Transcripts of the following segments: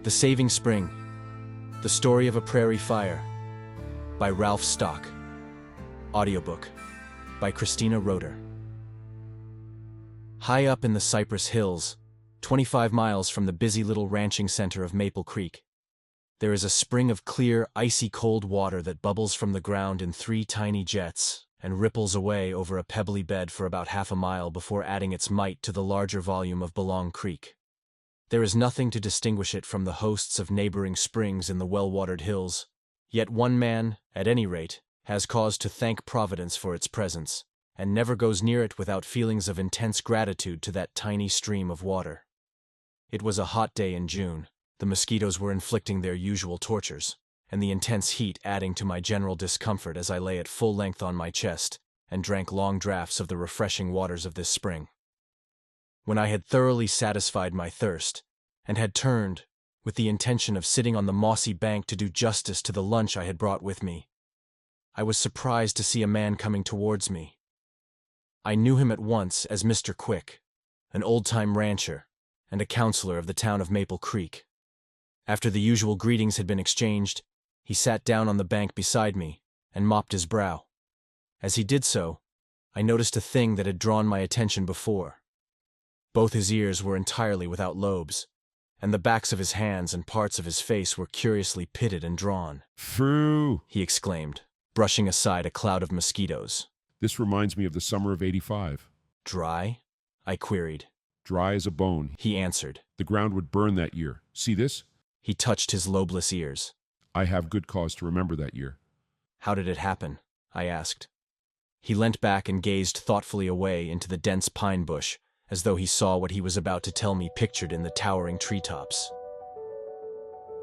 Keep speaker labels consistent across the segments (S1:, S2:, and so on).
S1: The Saving Spring, The Story of a Prairie Fire, by Ralph Stock. Audiobook, by Christina Roeder. High up in the Cypress Hills, 25 miles from the busy little ranching center of Maple Creek, there is a spring of clear, icy cold water that bubbles from the ground in 3 tiny jets and ripples away over a pebbly bed for about half a mile before adding its might to the larger volume of Belong Creek. There is nothing to distinguish it from the hosts of neighboring springs in the well-watered hills, yet one man, at any rate, has cause to thank Providence for its presence, and never goes near it without feelings of intense gratitude to that tiny stream of water. It was a hot day in June. The mosquitoes were inflicting their usual tortures, and the intense heat adding to my general discomfort as I lay at full length on my chest and drank long draughts of the refreshing waters of this spring. When I had thoroughly satisfied my thirst, and had turned, with the intention of sitting on the mossy bank to do justice to the lunch I had brought with me, I was surprised to see a man coming towards me. I knew him at once as Mr. Quick, an old-time rancher and a counselor of the town of Maple Creek. After the usual greetings had been exchanged, he sat down on the bank beside me and mopped his brow. As he did so, I noticed a thing that had drawn my attention before. Both his ears were entirely without lobes, and the backs of his hands and parts of his face were curiously pitted and drawn.
S2: "Phoo!"
S1: he exclaimed, brushing aside a cloud of mosquitoes.
S2: "This reminds me of the summer of '85.
S1: Dry? I queried.
S2: Dry as a bone,"
S1: he answered.
S2: "The ground would burn that year. See this?"
S1: He touched his lobeless ears.
S2: "I have good cause to remember that year."
S1: How did it happen? I asked. He leant back and gazed thoughtfully away into the dense pine bush, as though he saw what he was about to tell me pictured in the towering treetops.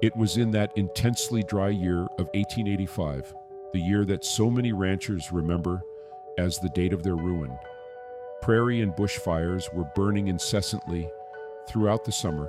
S2: It was in that intensely dry year of 1885, the year that so many ranchers remember as the date of their ruin. Prairie and bush fires were burning incessantly throughout the summer,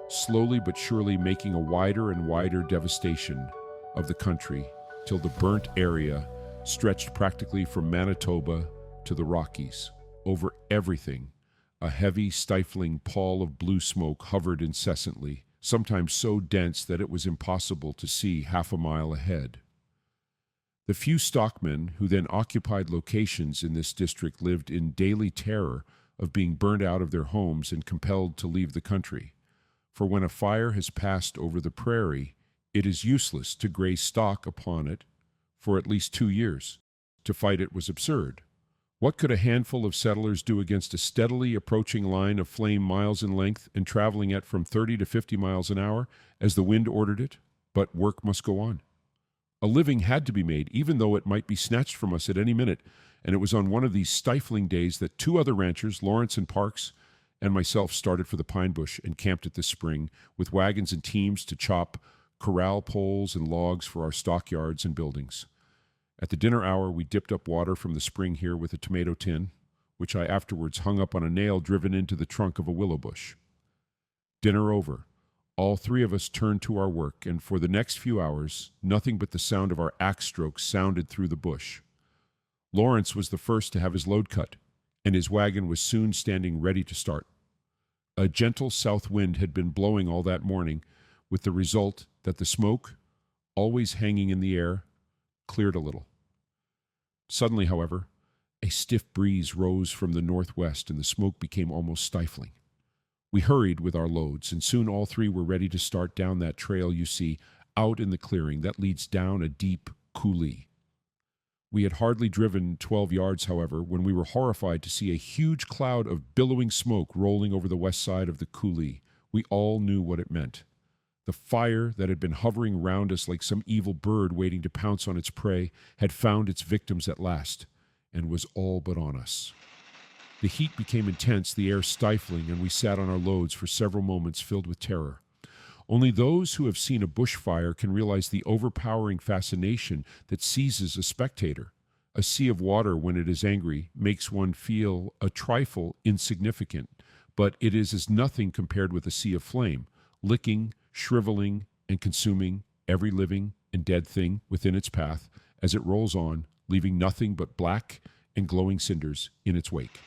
S2: slowly but surely making a wider and wider devastation of the country, till the burnt area stretched practically from Manitoba to the Rockies. Over everything, a heavy, stifling pall of blue smoke hovered incessantly, sometimes so dense that it was impossible to see half a mile ahead. The few stockmen who then occupied locations in this district lived in daily terror of being burned out of their homes and compelled to leave the country. For when a fire has passed over the prairie, it is useless to graze stock upon it for at least 2 years. To fight it was absurd. What could a handful of settlers do against a steadily approaching line of flame miles in length and traveling at from 30 to 50 miles an hour as the wind ordered it? But work must go on. A living had to be made, even though it might be snatched from us at any minute, and it was on one of these stifling days that 2 other ranchers, Lawrence and Parks, and myself started for the pine bush and camped at this spring with wagons and teams to chop corral poles and logs for our stockyards and buildings. At the dinner hour, we dipped up water from the spring here with a tomato tin, which I afterwards hung up on a nail driven into the trunk of a willow bush. Dinner over, all 3 of us turned to our work, and for the next few hours, nothing but the sound of our axe strokes sounded through the bush. Lawrence was the first to have his load cut, and his wagon was soon standing ready to start. A gentle south wind had been blowing all that morning, with the result that the smoke, always hanging in the air, cleared a little. Suddenly, however, a stiff breeze rose from the northwest and the smoke became almost stifling. We hurried with our loads, and soon all 3 were ready to start down that trail you see out in the clearing that leads down a deep coulee. We had hardly driven 12 yards, however, when we were horrified to see a huge cloud of billowing smoke rolling over the west side of the coulee. We all knew what it meant. The fire that had been hovering round us like some evil bird waiting to pounce on its prey had found its victims at last, and was all but on us. The heat became intense, the air stifling, and we sat on our loads for several moments filled with terror. Only those who have seen a bushfire can realize the overpowering fascination that seizes a spectator. A sea of water, when it is angry, makes one feel a trifle insignificant, but it is as nothing compared with a sea of flame, licking, shriveling, and consuming every living and dead thing within its path as it rolls on, leaving nothing but black and glowing cinders in its wake.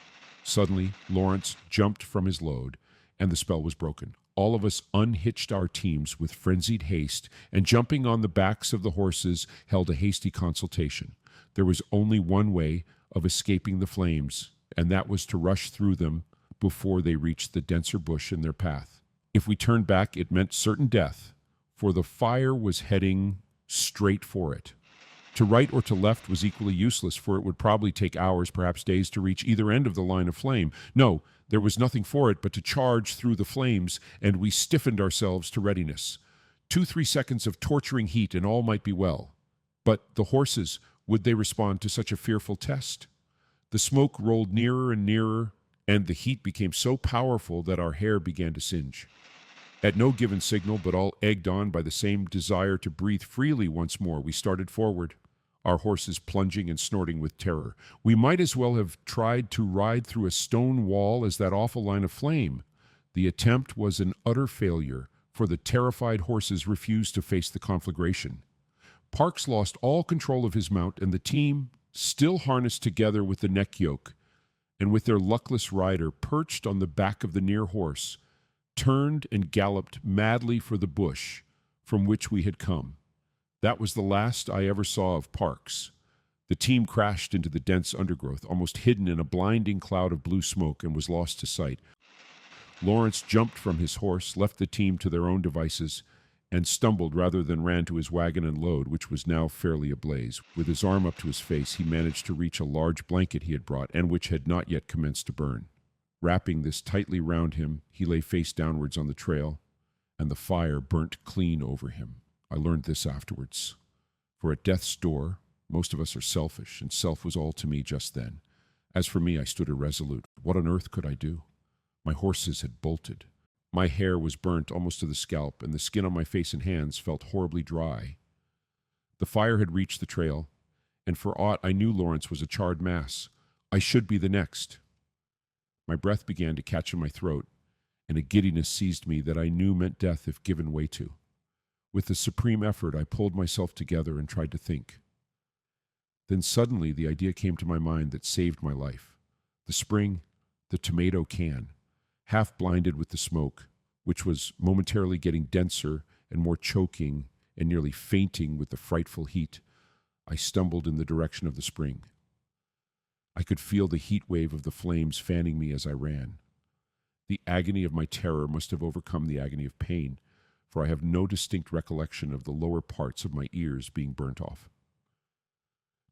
S2: Suddenly, Lawrence jumped from his load and the spell was broken. All of us unhitched our teams with frenzied haste, and jumping on the backs of the horses, held a hasty consultation. There was only one way of escaping the flames, and that was to rush through them before they reached the denser bush in their path. If we turned back, it meant certain death, for the fire was heading straight for it. To right or to left was equally useless, for it would probably take hours, perhaps days, to reach either end of the line of flame. No, there was nothing for it but to charge through the flames, and we stiffened ourselves to readiness. 2-3 seconds of torturing heat, and all might be well. But the horses, would they respond to such a fearful test? The smoke rolled nearer and nearer, and the heat became so powerful that our hair began to singe. At no given signal, but all egged on by the same desire to breathe freely once more, we started forward, our horses plunging and snorting with terror. We might as well have tried to ride through a stone wall as that awful line of flame. The attempt was an utter failure, for the terrified horses refused to face the conflagration. Parks lost all control of his mount, and the team, still harnessed together with the neck yoke, and with their luckless rider perched on the back of the near horse, turned and galloped madly for the bush from which we had come. That was the last I ever saw of Parks. The team crashed into the dense undergrowth, almost hidden in a blinding cloud of blue smoke, and was lost to sight. Lawrence jumped from his horse, left the team to their own devices, and stumbled rather than ran to his wagon and load, which was now fairly ablaze. With his arm up to his face, he managed to reach a large blanket he had brought, and which had not yet commenced to burn. Wrapping this tightly round him, he lay face downwards on the trail, and the fire burnt clean over him. I learned this afterwards. For at death's door, most of us are selfish, and self was all to me just then. As for me, I stood irresolute. What on earth could I do? My horses had bolted. My hair was burnt almost to the scalp, and the skin on my face and hands felt horribly dry. The fire had reached the trail, and for aught I knew Lawrence was a charred mass. I should be the next. My breath began to catch in my throat, and a giddiness seized me that I knew meant death if given way to. With a supreme effort, I pulled myself together and tried to think. Then suddenly the idea came to my mind that saved my life. The spring, the tomato can. Half blinded with the smoke, which was momentarily getting denser and more choking and nearly fainting with the frightful heat, I stumbled in the direction of the spring. I could feel the heat wave of the flames fanning me as I ran. The agony of my terror must have overcome the agony of pain, for I have no distinct recollection of the lower parts of my ears being burnt off.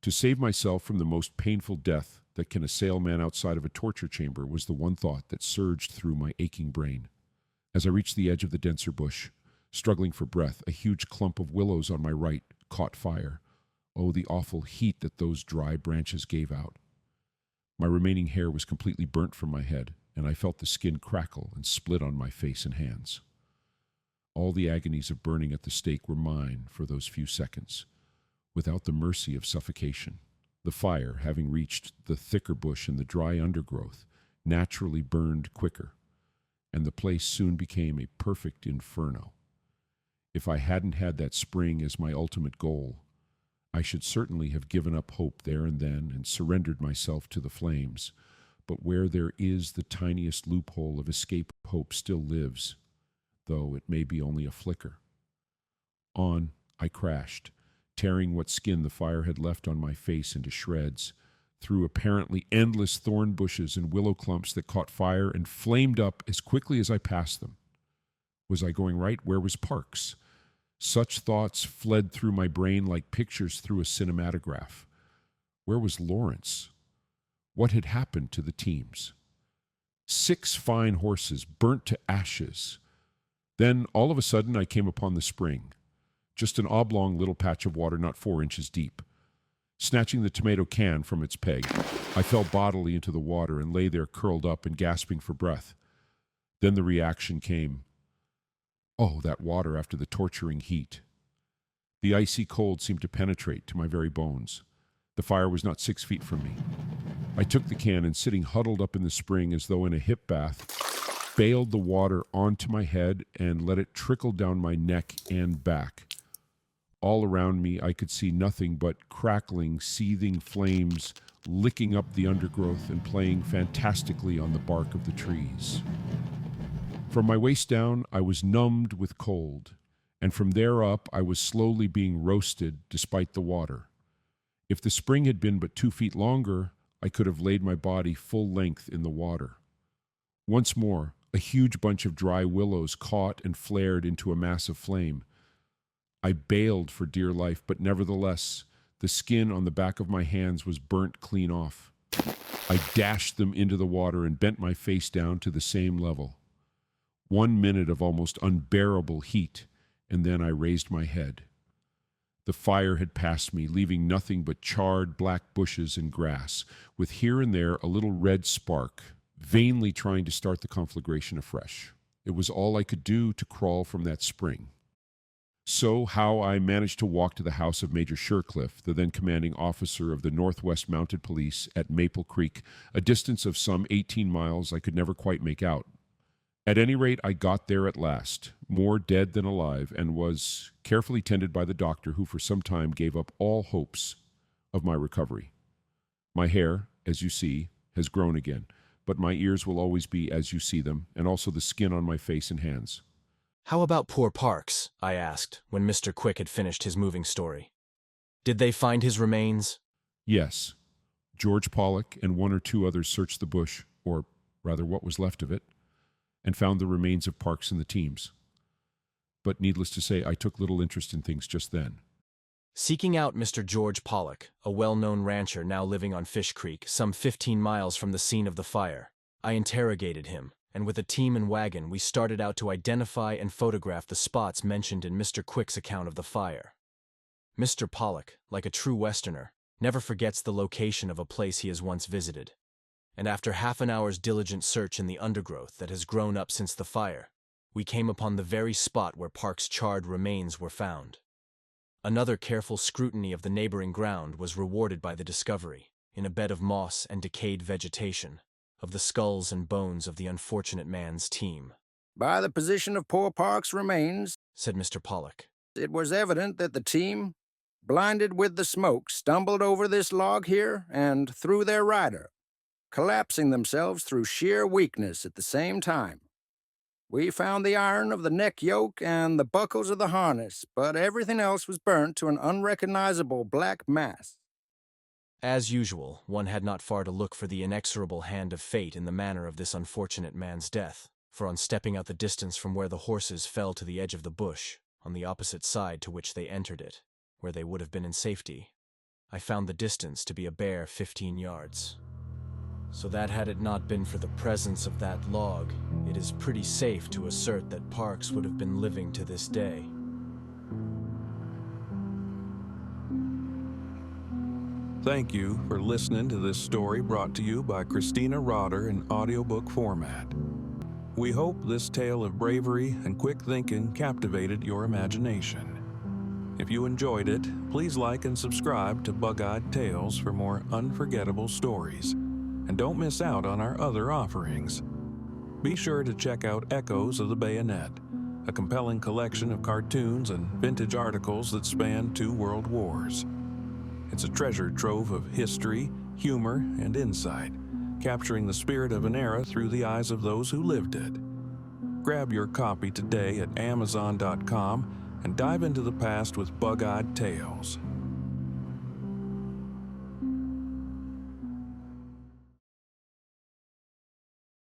S2: To save myself from the most painful death that can assail man outside of a torture chamber was the one thought that surged through my aching brain. As I reached the edge of the denser bush, struggling for breath, a huge clump of willows on my right caught fire. Oh, the awful heat that those dry branches gave out. My remaining hair was completely burnt from my head, and I felt the skin crackle and split on my face and hands. All the agonies of burning at the stake were mine for those few seconds, without the mercy of suffocation. The fire, having reached the thicker bush and the dry undergrowth, naturally burned quicker, and the place soon became a perfect inferno. If I hadn't had that spring as my ultimate goal, I should certainly have given up hope there and then and surrendered myself to the flames. But where there is the tiniest loophole of escape, hope still lives, though it may be only a flicker. On I crashed, tearing what skin the fire had left on my face into shreds, through apparently endless thorn bushes and willow clumps that caught fire and flamed up as quickly as I passed them. Was I going right? Where was Parks? Such thoughts fled through my brain like pictures through a cinematograph. Where was Lawrence? What had happened to the teams? 6 fine horses burnt to ashes. Then, all of a sudden, I came upon the spring. Just an oblong little patch of water not 4 inches deep. Snatching the tomato can from its peg, I fell bodily into the water and lay there curled up and gasping for breath. Then the reaction came. Oh, that water after the torturing heat. The icy cold seemed to penetrate to my very bones. The fire was not 6 feet from me. I took the can and, sitting huddled up in the spring as though in a hip bath, bailed the water onto my head and let it trickle down my neck and back. All around me I could see nothing but crackling, seething flames licking up the undergrowth and playing fantastically on the bark of the trees. From my waist down, I was numbed with cold, and from there up, I was slowly being roasted despite the water. If the spring had been but 2 feet longer, I could have laid my body full length in the water. Once more, a huge bunch of dry willows caught and flared into a mass of flame. I bailed for dear life, but nevertheless, the skin on the back of my hands was burnt clean off. I dashed them into the water and bent my face down to the same level. 1 minute of almost unbearable heat, and then I raised my head. The fire had passed me, leaving nothing but charred black bushes and grass, with here and there a little red spark, vainly trying to start the conflagration afresh. It was all I could do to crawl from that spring. So how I managed to walk to the house of Major Shercliffe, the then commanding officer of the Northwest Mounted Police at Maple Creek, a distance of some 18 miles, I could never quite make out. At any rate, I got there at last, more dead than alive, and was carefully tended by the doctor, who for some time gave up all hopes of my recovery. My hair, as you see, has grown again, but my ears will always be as you see them, and also the skin on my face and hands.
S1: How about poor Parks? I asked, when Mr. Quick had finished his moving story. Did they find his remains?
S2: Yes. George Pollock and 1 or 2 others searched the bush, or rather what was left of it, and found the remains of Parks and the teams. But needless to say, I took little interest in things just then.
S1: Seeking out Mr. George Pollock, a well-known rancher now living on Fish Creek, some 15 miles from the scene of the fire, I interrogated him, and with a team and wagon we started out to identify and photograph the spots mentioned in Mr. Quick's account of the fire. Mr. Pollock, like a true Westerner, never forgets the location of a place he has once visited. And after half an hour's diligent search in the undergrowth that has grown up since the fire, we came upon the very spot where Park's charred remains were found. Another careful scrutiny of the neighboring ground was rewarded by the discovery, in a bed of moss and decayed vegetation, of the skulls and bones of the unfortunate man's team.
S3: "By the position of poor Park's remains,"
S1: said Mr. Pollock,
S3: "it was evident that the team, blinded with the smoke, stumbled over this log here and threw their rider, collapsing themselves through sheer weakness at the same time. We found the iron of the neck yoke and the buckles of the harness, but everything else was burnt to an unrecognizable black mass."
S1: As usual, one had not far to look for the inexorable hand of fate in the manner of this unfortunate man's death, for on stepping out the distance from where the horses fell to the edge of the bush, on the opposite side to which they entered it, where they would have been in safety, I found the distance to be a bare 15 yards. So that had it not been for the presence of that log, it is pretty safe to assert that Parks would have been living to this day.
S4: Thank you for listening to this story brought to you by Christina Rotter in audiobook format. We hope this tale of bravery and quick thinking captivated your imagination. If you enjoyed it, please like and subscribe to Bug-Eyed Tales for more unforgettable stories. And don't miss out on our other offerings. Be sure to check out Echoes of the Bayonet, a compelling collection of cartoons and vintage articles that span 2 world wars. It's a treasure trove of history, humor, and insight, capturing the spirit of an era through the eyes of those who lived it. Grab your copy today at Amazon.com and dive into the past with Bug-Eyed Tales.